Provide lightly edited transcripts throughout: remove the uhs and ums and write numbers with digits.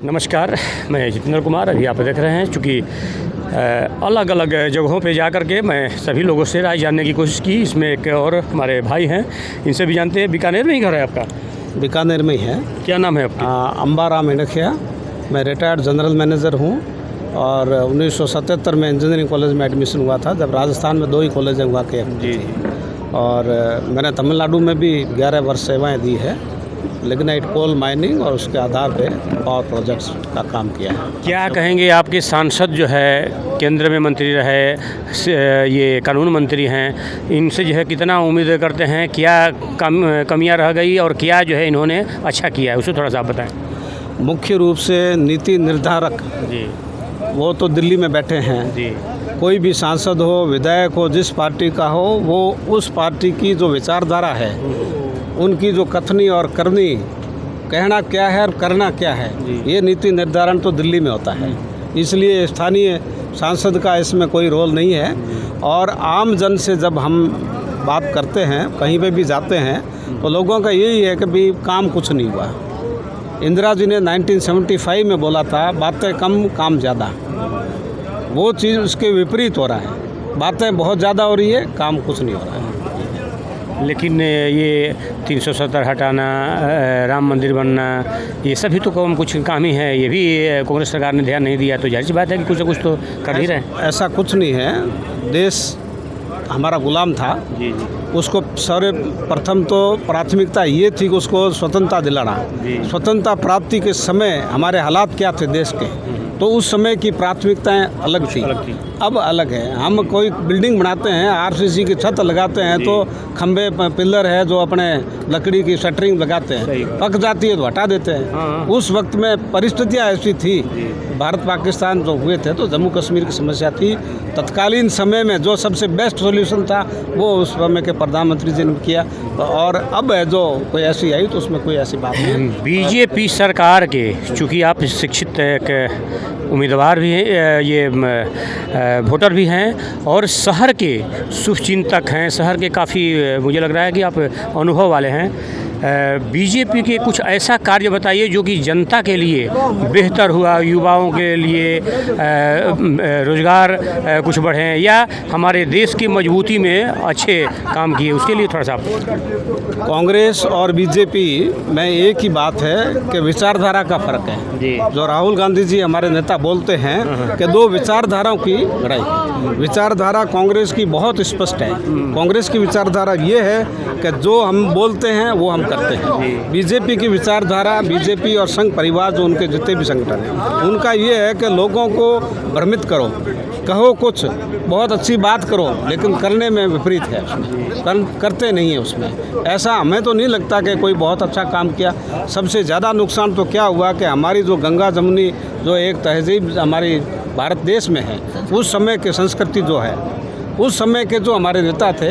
नमस्कार, मैं जितेंद्र कुमार। अभी आप देख रहे हैं, चूँकि अलग अलग जगहों पे जा कर के मैं सभी लोगों से राय जानने की कोशिश की। इसमें एक और हमारे भाई हैं, इनसे भी जानते हैं। बीकानेर में ही घर है आपका? बीकानेर में ही है। क्या नाम है आपका? अंबाराम इनखिया। मैं रिटायर्ड जनरल मैनेजर हूँ और 1977 में इंजीनियरिंग कॉलेज में एडमिशन हुआ था, जब राजस्थान में 2 ही कॉलेज हुआ के जी। और मैंने तमिलनाडु में भी 11 वर्ष सेवाएँ दी है, लिग्नाइट कोल माइनिंग और उसके आधार पे पावर प्रोजेक्ट्स का काम किया है। क्या कहेंगे, आपके सांसद जो है केंद्र में मंत्री रहे, ये कानून मंत्री हैं, इनसे जो है कितना उम्मीद करते हैं? क्या कमियां रह गई और क्या जो है इन्होंने अच्छा किया है, उसे थोड़ा सा आप बताएं। मुख्य रूप से नीति निर्धारक जी, वो तो दिल्ली में बैठे हैं जी, कोई भी सांसद हो, विधायक हो, जिस पार्टी का हो, वो उस पार्टी की जो विचारधारा है, उनकी जो कथनी और करनी, कहना क्या है और करना क्या है, ये नीति निर्धारण तो दिल्ली में होता है। इसलिए स्थानीय सांसद का इसमें कोई रोल नहीं है। और आम जन से जब हम बात करते हैं, कहीं पे भी जाते हैं, तो लोगों का यही है कि भाई काम कुछ नहीं हुआ। इंदिरा जी ने 1975 में बोला था, बातें कम काम ज़्यादा। वो चीज़ उसके विपरीत हो रहा है। बातें बहुत ज़्यादा हो रही है, काम कुछ नहीं हो रहा है। लेकिन ये 370 हटाना, राम मंदिर बनना, ये सभी तो कुछ काम ही है। ये भी कांग्रेस सरकार ने ध्यान नहीं दिया, तो जाहिर सी बात है कि कुछ ना कुछ तो कर ही रहे हैं। ऐसा कुछ नहीं है। देश हमारा गुलाम था। जी, उसको सर्वप्रथम तो प्राथमिकता ये थी कि उसको स्वतंत्रता दिलाना। स्वतंत्रता प्राप्ति के समय हमारे हालात क्या थे देश के, तो उस समय की प्राथमिकताएं अलग थी। अब अलग है। हम कोई बिल्डिंग बनाते हैं, आरसीसी की छत लगाते हैं, तो खंबे पिलर है जो अपने लकड़ी की शटरिंग लगाते हैं, पक जाती है तो हटा देते हैं। उस वक्त में परिस्थितियां ऐसी थी, भारत पाकिस्तान जो हुए थे, तो जम्मू कश्मीर की समस्या थी। तत्कालीन समय में जो सबसे बेस्ट सॉल्यूशन था, वो उस समय के प्रधानमंत्री जी ने किया। और अब है जो कोई ऐसी आई, तो उसमें कोई ऐसी बात नहीं। बीजेपी सरकार के, चूँकि आप शिक्षित एक उम्मीदवार भी हैं, ये वोटर भी हैं और शहर के शुभचिंतक हैं, शहर के काफ़ी मुझे लग रहा है कि आप अनुभव वाले हैं। बीजेपी के कुछ ऐसा कार्य बताइए जो कि जनता के लिए बेहतर हुआ, युवाओं के लिए रोज़गार कुछ बढ़े, या हमारे देश की मजबूती में अच्छे काम किए, उसके लिए थोड़ा सा आप। कांग्रेस और बीजेपी में एक ही बात है कि विचारधारा का फर्क है। जी। जो राहुल गांधी जी हमारे नेता बोलते हैं कि 2 विचारधाराओं की लड़ाई। विचारधारा कांग्रेस की बहुत स्पष्ट है। कांग्रेस की विचारधारा ये है कि जो हम बोलते हैं वो हम करते हैं। बीजेपी की विचारधारा, बीजेपी और संघ परिवार जो उनके जितने भी संगठन हैं, उनका ये है कि लोगों को भ्रमित करो, कहो कुछ, बहुत अच्छी बात करो, लेकिन करने में विपरीत है, करते नहीं है उसमें। ऐसा हमें तो नहीं लगता कि कोई बहुत अच्छा काम किया। सबसे ज़्यादा नुकसान तो क्या हुआ कि हमारी जो गंगा जमुनी जो एक तहजीब हमारी भारत देश में है, उस समय की संस्कृति जो है, उस समय के जो हमारे नेता थे,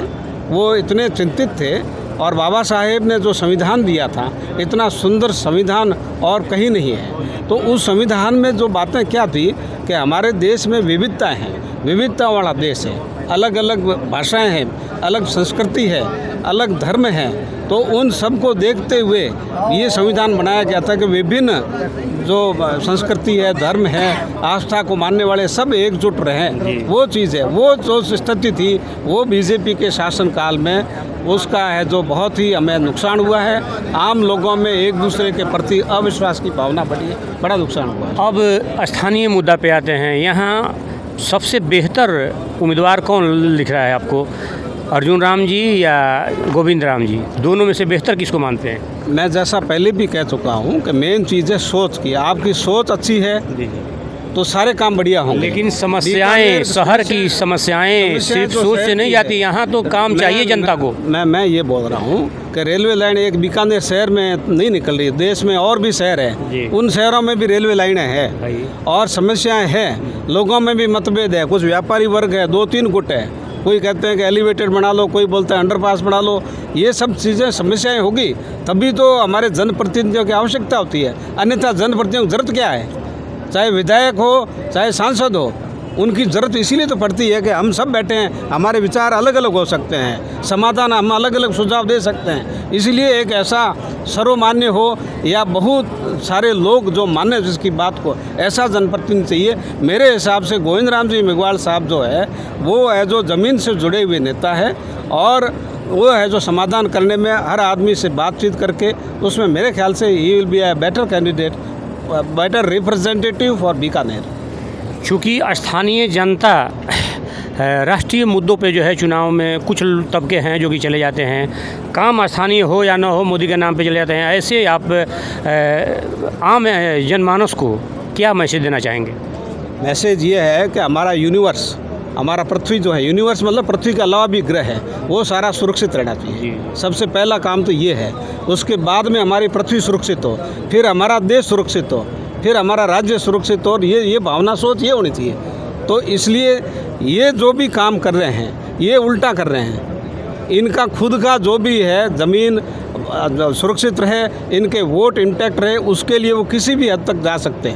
वो इतने चिंतित थे। और बाबा साहेब ने जो संविधान दिया था, इतना सुंदर संविधान और कहीं नहीं है। तो उस संविधान में जो बातें क्या थी कि हमारे देश में विविधताएं हैं, विविधता वाला देश है, अलग अलग भाषाएं हैं, अलग संस्कृति है, अलग धर्म है। तो उन सब को देखते हुए ये संविधान बनाया गया था कि विभिन्न जो संस्कृति है, धर्म है, आस्था को मानने वाले सब एकजुट रहें। वो चीज़ है, वो जो स्थिति थी, वो बीजेपी के शासनकाल में उसका है जो बहुत ही हमें नुकसान हुआ है। आम लोगों में एक दूसरे के प्रति अविश्वास की भावना बढ़ी है, बड़ा नुकसान हुआ है। अब स्थानीय मुद्दा पे आते हैं। यहाँ सबसे बेहतर उम्मीदवार कौन दिख रहा है आपको? अर्जुन राम जी या गोविंद राम जी? दोनों में से बेहतर किसको मानते हैं? मैं जैसा पहले भी कह चुका हूँ कि मेन चीज़ है सोच की। आपकी सोच अच्छी है तो सारे काम बढ़िया होंगे। लेकिन समस्याएं, शहर की समस्याएं सिर्फ सोच से नहीं जाती, यहाँ तो काम चाहिए जनता को। मैं ये बोल रहा हूँ कि रेलवे लाइन एक बीकानेर शहर में नहीं निकल रही, देश में और भी शहर है, उन शहरों में भी रेलवे लाइनें हैं और समस्याएं हैं। लोगों में भी मतभेद है, कुछ व्यापारी वर्ग है, 2-3 गुट है। कोई कहते हैं कि एलिवेटेड बना लो, कोई बोलता है अंडरपास बना लो। ये सब चीज़ें समस्याएं होगी तभी तो हमारे जनप्रतिनिधियों की आवश्यकता होती है, अन्यथा जनप्रतिनिधियों की जरूरत क्या है? चाहे विधायक हो चाहे सांसद हो, उनकी ज़रूरत इसीलिए तो पड़ती है कि हम सब बैठे हैं, हमारे विचार अलग अलग हो सकते हैं, समाधान हम अलग अलग सुझाव दे सकते हैं। इसलिए एक ऐसा सर्वमान्य हो या बहुत सारे लोग जो माने जिसकी बात को, ऐसा जनप्रतिनिधि चाहिए। मेरे हिसाब से गोविंद राम जी मेघवाल साहब जो है वो है जो ज़मीन से जुड़े हुए नेता है, और वो है जो समाधान करने में हर आदमी से बातचीत करके उसमें मेरे ख्याल से he will be a better candidate, better representative for Bikaner. चूँकि स्थानीय जनता राष्ट्रीय मुद्दों पे जो है चुनाव में कुछ तबके हैं जो कि चले जाते हैं, काम स्थानीय हो या ना हो मोदी के नाम पे चले जाते हैं, ऐसे आप आम जनमानस को क्या मैसेज देना चाहेंगे? मैसेज ये है कि हमारा यूनिवर्स, हमारा पृथ्वी जो है, यूनिवर्स मतलब पृथ्वी के अलावा भी ग्रह है, वो सारा सुरक्षित रहना चाहिए। सबसे पहला काम तो ये है। उसके बाद में हमारी पृथ्वी सुरक्षित हो, फिर हमारा देश सुरक्षित हो, फिर हमारा राज्य सुरक्षित हो, और ये भावना सोच ये होनी चाहिए। तो इसलिए ये जो भी काम कर रहे हैं ये उल्टा कर रहे हैं। इनका खुद का जो भी है ज़मीन सुरक्षित रहे, इनके वोट इंटैक्ट रहे, उसके लिए वो किसी भी हद तक जा सकते हैं।